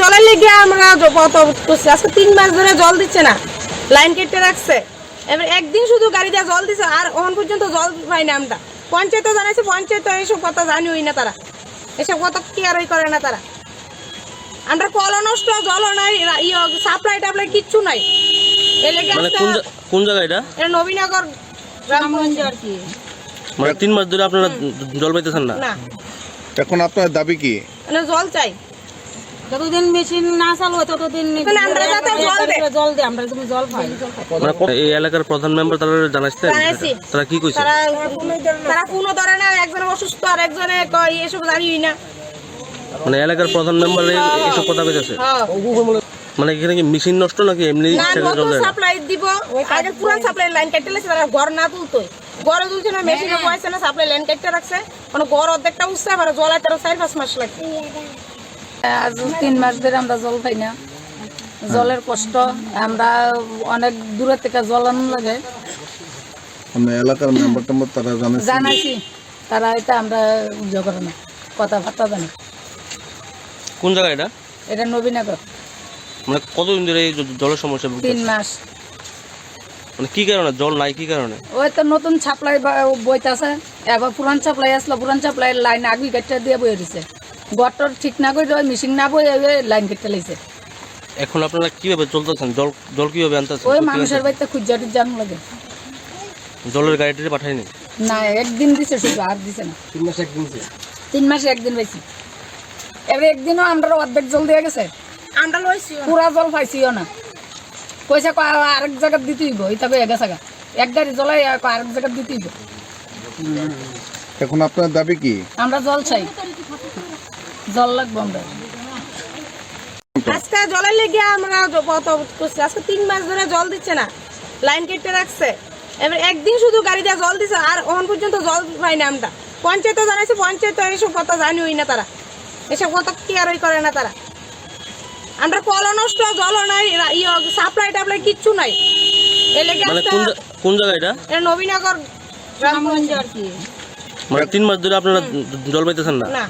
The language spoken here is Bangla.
জলের লেগে আমরা কত করছি, আজকে 3 মাস ধরে জল দিচ্ছে না, লাইন কেটে রাখছে। এবার একদিন শুধু গাড়ি দিয়ে জল দিছে, আর এখন পর্যন্ত জল পাই না আমরা। পঞ্চায়েতও জানাইছে, পঞ্চায়েত এইসব কথা জানিওই না, তারা এসব কথা কেয়ারই করে না তারা। আমরা কল নষ্ট, জল নাই, সাপ্লাই টাপ্লাই কিচ্ছু নাই। মানে কোন জায়গা এটা? এটা নবীনগর গ্রামগঞ্জ আর কি। মানে 3 মাস ধরে আপনারা জল পাইতেছেন না? না, এখন আপনার দাবি কি? মানে জল চাই। যতদিন মেশিন না চালু হয় ততদিন আমরা যাতে জল দিই, আমরা তুমি জল পাই। মানে এই এলাকার প্রধান মেম্বার তারা জানাইছেন, জানাইছি। তারা কি কইছে? তারা কোনো ধরে না, একজনে অসুস্থ আর একজনে কয় এসব জানিই না। মানে এলাকার প্রধান মেম্বার এইসব কথা কইতেছে? মানে এখানে কি মেশিন নষ্ট নাকি এমনি না, নতুন সাপ্লাই দিব, আগে পুরান সাপ্লাই লাইন কেটে লেছে, তারা ঘর না তুলতোই, ঘরে তুলছে না, মেশিনে বসাইছে না, সাপ্লাই লাইন কেটে রাখছে। মানে ঘর অর্ধেকটা উঠছে, আবার জল তারা 4-5 মাস লাগে। আজ 3 মাস ধরে আমরা জল পাই না, জলের কষ্ট। আমরা অনেক দূরের থেকে জল আনতে লাগে। আমরা এলাকার মেম্বার টেম্বার তারা জানাইছি, তারা এটা আমরা ইয়ে করে না, কথাবার্তা জানি। কোন জায়গা এটা? এটা নবীনগর। মানে কতদিন ধরে এই জলের সমস্যা? 3 মাস। মানে কি কারণে জল নাই, কি কারণে? ওই তো নতুন সাপ্লাই বইতেছে, এবার পুরান সাপ্লাই আসলো, পুরান সাপ্লাই লাইন আগি কেটে দিয়ে বয়ে দিছে। গটর ঠিক না করে ওই মেশিন না বয়ে লাইন কেটে লাইছে। এখন আপনারা কিভাবে চলতেছেন? জল কিভাবে আনতেছেন? ওই মানুষের বাড়িতে খুঁজাটি জান লাগে। জলের গাড়িটি পাঠায়নি? না, একদিন দিছে শুধু, আর দিছে না। 3 মাসে একদিন পাইছি। এবার একদিনও আমরা অর্ধেক জল দিয়ে গেছে, আমরা লইছি পুরা জল পাইছিও না। পয়সা আরেক জায়গা দিতে হইব, এটা হয়ে গেছে গা। এক গাড়ি জলাই আরেক জায়গা দিতে হইব। এখন আপনার দাবি কি? আমরা জল চাই, জল লাগবো আমরা। আজকে জলের লেগে আমরা কত করছি, আজকে 3 মাস ধরে জল দিচ্ছে না, লাইন কেটে রাখছে। এবার একদিন শুধু গাড়ি দিয়ে জল দিছে, আর এখন পর্যন্ত জল পাই না আমরা। পঞ্চায়েতও জানাইছে, পঞ্চায়েত এইসব কথা জানিওই না, তারা এসব কথা কেয়ারই করে না তারা। আমরা কল নষ্ট, জল নাই, সাপ্লাই টাপ্লাই কিচ্ছু নাই। মানে কোন জায়গা এটা? এটা নবীনগর গ্রামগঞ্জ আর কি। মানে 3 মাস ধরে আপনারা জল পাইতেছেন না? না।